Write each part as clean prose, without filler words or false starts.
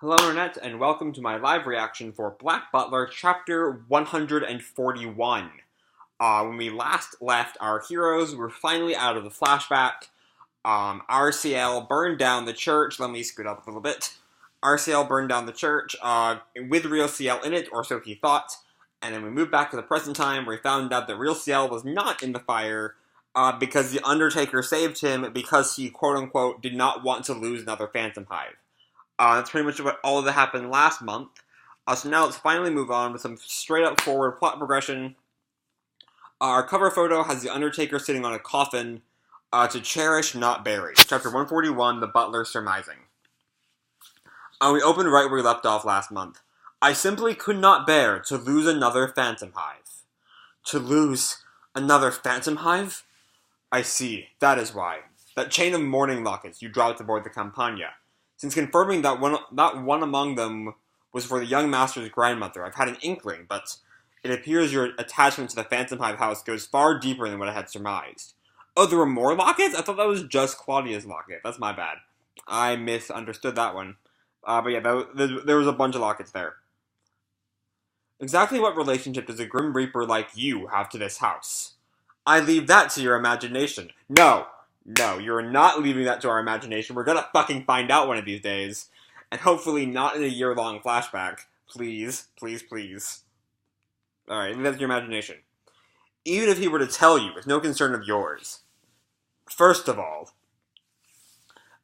Hello Internet, and welcome to my live reaction for Black Butler Chapter 141. When we last left our heroes, we were finally out of the flashback. RCL burned down the church. Let me scoot up a little bit. RCL burned down the church with Real CL in it, or so he thought. And then we moved back to the present time where we found out that Real CL was not in the fire because the Undertaker saved him because he, quote-unquote, did not want to lose another Phantom Hive. That's pretty much what all of that happened last month. So now let's finally move on with some straight-up forward plot progression. Our cover photo has the Undertaker sitting on a coffin to cherish, not bury. Chapter 141, The Butler Surmising. We opened right where we left off last month. I simply could not bear to lose another Phantom Hive. To lose another Phantom Hive? I see, that is why. That chain of mourning lockets you dropped aboard the Campania. Since confirming that one among them was for the young master's grandmother, I've had an inkling, but it appears your attachment to the Phantom Hive house goes far deeper than what I had surmised. Oh, there were more lockets? I thought that was just Claudia's locket. That's my bad. I misunderstood that one. But yeah, there was a bunch of lockets there. Exactly what relationship does a Grim Reaper like you have to this house? I leave that to your imagination. No, you're not leaving that to our imagination. We're gonna fucking find out one of these days. And hopefully not in a year-long flashback. Please, please, please. Alright, leave that to your imagination. Even if he were to tell you, it's no concern of yours. First of all,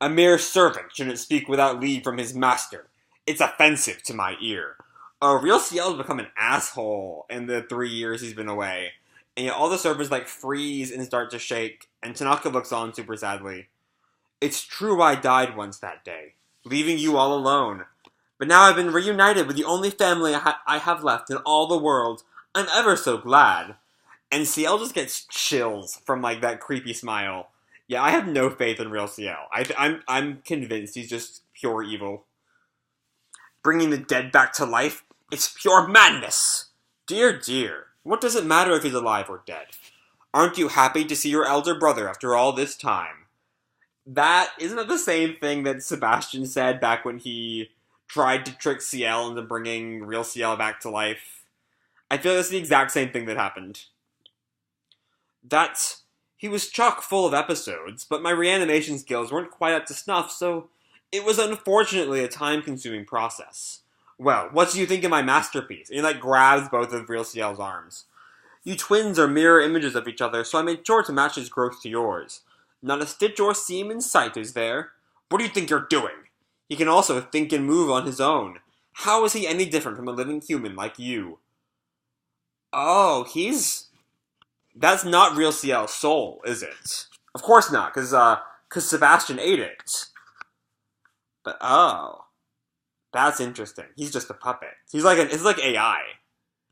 a mere servant shouldn't speak without leave from his master. It's offensive to my ear. Real CL's become an asshole in the 3 years he's been away. And yet all the servers freeze and start to shake, and Tanaka looks on super sadly. It's true I died once that day, leaving you all alone. But now I've been reunited with the only family I have left in all the world. I'm ever so glad. And CL just gets chills from that creepy smile. Yeah, I have no faith in Real CL. I'm convinced he's just pure evil. Bringing the dead back to life? It's pure madness! Dear. What does it matter if he's alive or dead? Aren't you happy to see your elder brother after all this time? Isn't that the same thing that Sebastian said back when he tried to trick CL into bringing Real CL back to life? I feel that's the exact same thing that happened. He was chock full of episodes, but my reanimation skills weren't quite up to snuff, so it was unfortunately a time-consuming process. Well, what do you think of my masterpiece? And he grabs both of Real CL's arms. You twins are mirror images of each other, so I made sure to match his growth to yours. Not a stitch or seam in sight, is there? What do you think you're doing? He can also think and move on his own. How is he any different from a living human like you? Oh, that's not Real CL's soul, is it? Of course not, because Sebastian ate it. But that's interesting. He's just a puppet. It's like AI.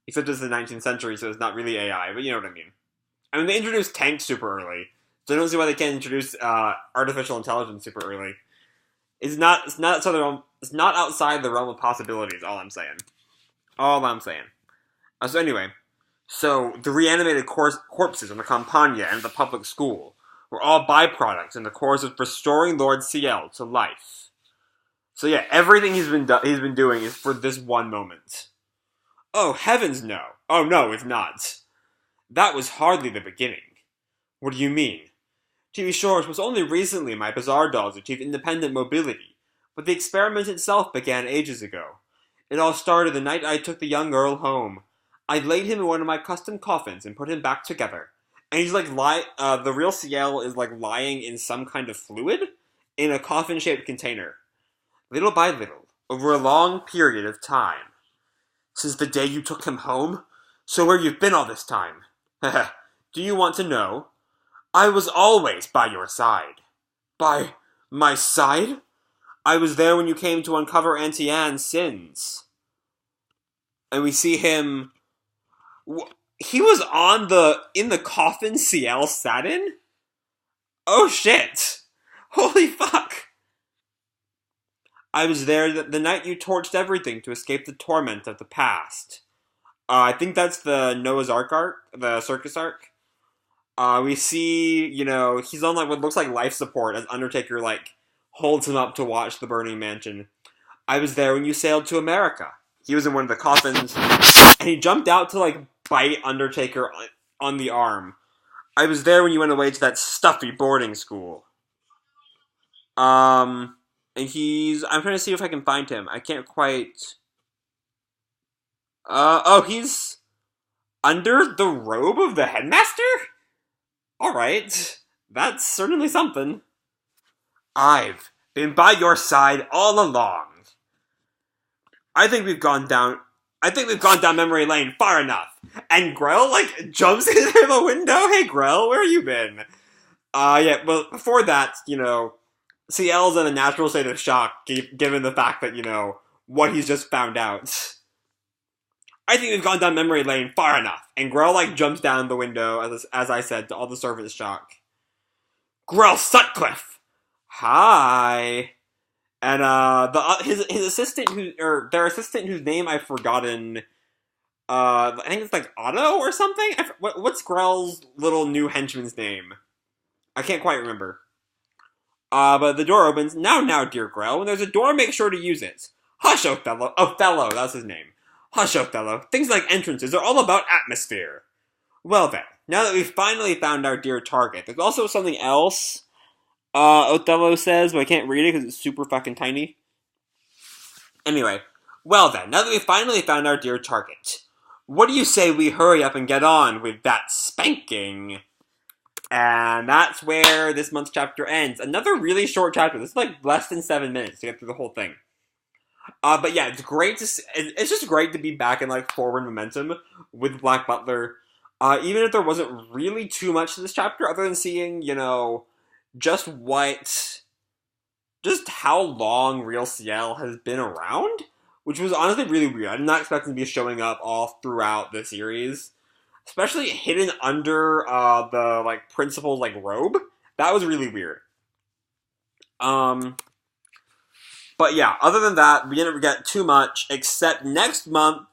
Except it's the 19th century, so it's not really AI, but you know what I mean. I mean, they introduced tanks super early, so I don't see why they can't introduce artificial intelligence super early. It's not outside the realm of possibilities, all I'm saying. So anyway, the reanimated corpses on the Campania and the public school were all byproducts in the course of restoring Lord CL to life. So yeah, everything he's been doing is for this one moment. Oh, heavens no. Oh no, it's not. That was hardly the beginning. What do you mean? To be sure, it was only recently my bizarre dolls achieved independent mobility, but the experiment itself began ages ago. It all started the night I took the young Earl home. I laid him in one of my custom coffins and put him back together. And he's the Real CL is lying in some kind of fluid in a coffin-shaped container. Little by little, over a long period of time. Since the day you took him home? So where you've been all this time? Do you want to know? I was always by your side. By my side? I was there when you came to uncover Auntie Anne's sins. And we see him... He was in the coffin CL sat in? Oh shit! Holy fuck! I was there the night you torched everything to escape the torment of the past. I think that's the Noah's Ark the circus arc. We see, he's on what looks like life support as Undertaker holds him up to watch the burning mansion. I was there when you sailed to America. He was in one of the coffins, and he jumped out to, like, bite Undertaker on the arm. I was there when you went away to that stuffy boarding school. And I'm trying to see if I can find him. I can't quite... he's under the robe of the headmaster? Alright, that's certainly something. I've been by your side all along. I think we've gone down memory lane far enough. And Grell, like, jumps into the window. Hey, Grell, where you been? Yeah, well, before that, CL's in a natural state of shock, given the fact that, what he's just found out. I think we've gone down memory lane far enough. And Grell, like, jumps down the window, as I said, to all the surface shock. Grell Sutcliffe! Hi! And, his assistant their assistant whose name I've forgotten, I think it's like Otto or something? What's Grell's little new henchman's name? I can't quite remember. But the door opens. Now, dear Grell, when there's a door, make sure to use it. Hush, Othello. Othello, that's his name. Hush, Othello. Things like entrances are all about atmosphere. Well then, now that we've finally found our dear target, there's also something else, Othello says, but I can't read it because it's super fucking tiny. Anyway, well then, now that we've finally found our dear target, what do you say we hurry up and get on with that spanking? And that's where this month's chapter ends. Another really short chapter. This is like less than 7 minutes to get through the whole thing. But yeah, it's just great to be back in, like, forward momentum with Black Butler. Even if there wasn't really too much to this chapter, other than seeing, just how long Real CL has been around, which was honestly really weird. I did not expect him to be showing up all throughout the series, especially hidden under the, like, principal's, like, robe. That was really weird. But yeah, other than that, we didn't get too much, except next month,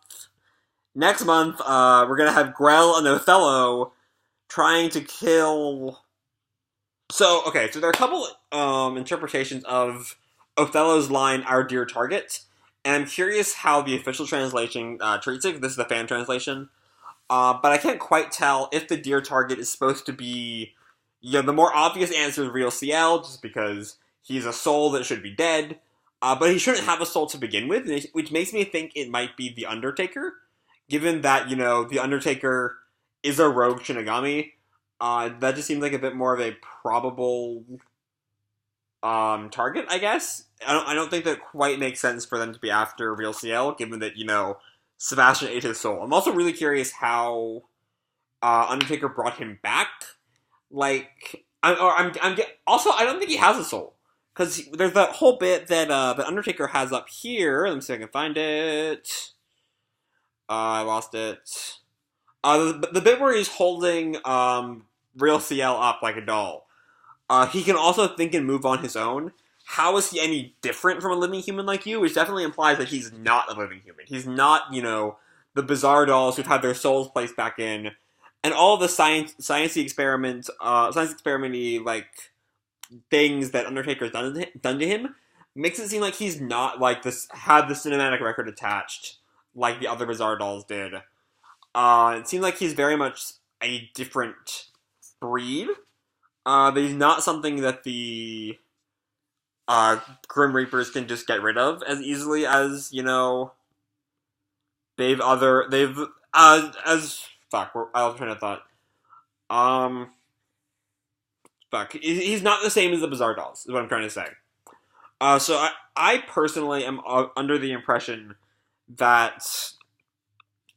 we're gonna have Grell and Othello trying to kill... So there are a couple interpretations of Othello's line, "Our dear target," and I'm curious how the official translation treats it. This is the fan translation, but I can't quite tell if the dear target is supposed to be, the more obvious answer is Real CL, just because he's a soul that should be dead, but he shouldn't have a soul to begin with, which makes me think it might be the Undertaker, given that the Undertaker is a rogue Shinigami. That just seems like a bit more of a probable target, I guess. I don't think that quite makes sense for them to be after Real CL, given that, Sebastian ate his soul. I'm also really curious how Undertaker brought him back. Like, also, I don't think he has a soul. Because there's that whole bit that the Undertaker has up here. Let me see if I can find it. I lost it. The bit where he's holding Real CL up like a doll. He can also think and move on his own. How is he any different from a living human like you? Which definitely implies that he's not a living human. He's not, the bizarre dolls who've had their souls placed back in. And all the sciencey experiments, science experimenty, like, things that Undertaker's done to him, makes it seem like he's not, like, had the cinematic record attached, like the other bizarre dolls did. It seems like he's very much a different breed. But he's not something that the Grim Reapers can just get rid of as easily as, fuck, I was trying to thought. He's not the same as the Bizarre Dolls, is what I'm trying to say. So I personally am under the impression that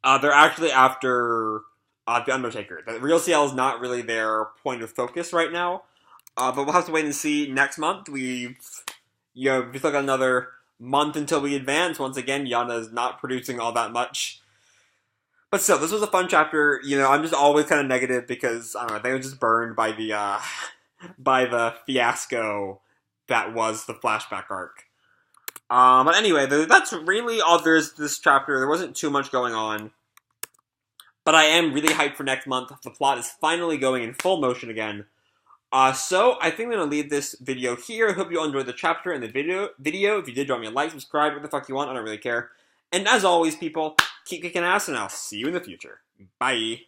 they're actually after the Undertaker. That Real CL is not really their point of focus right now. But we'll have to wait and see next month. We've still got another month until we advance. Once again, Yana is not producing all that much. But still, this was a fun chapter. I'm just always kind of negative because, I don't know, I think I was just burned by the fiasco that was the flashback arc. But anyway, that's really all there is to this chapter. There wasn't too much going on. But I am really hyped for next month. The plot is finally going in full motion again. So I think I'm gonna leave this video here. I hope you all enjoyed the chapter and the video. If you did, drop me a like, subscribe, what the fuck you want. I don't really care. And as always, people, keep kicking ass, and I'll see you in the future. Bye.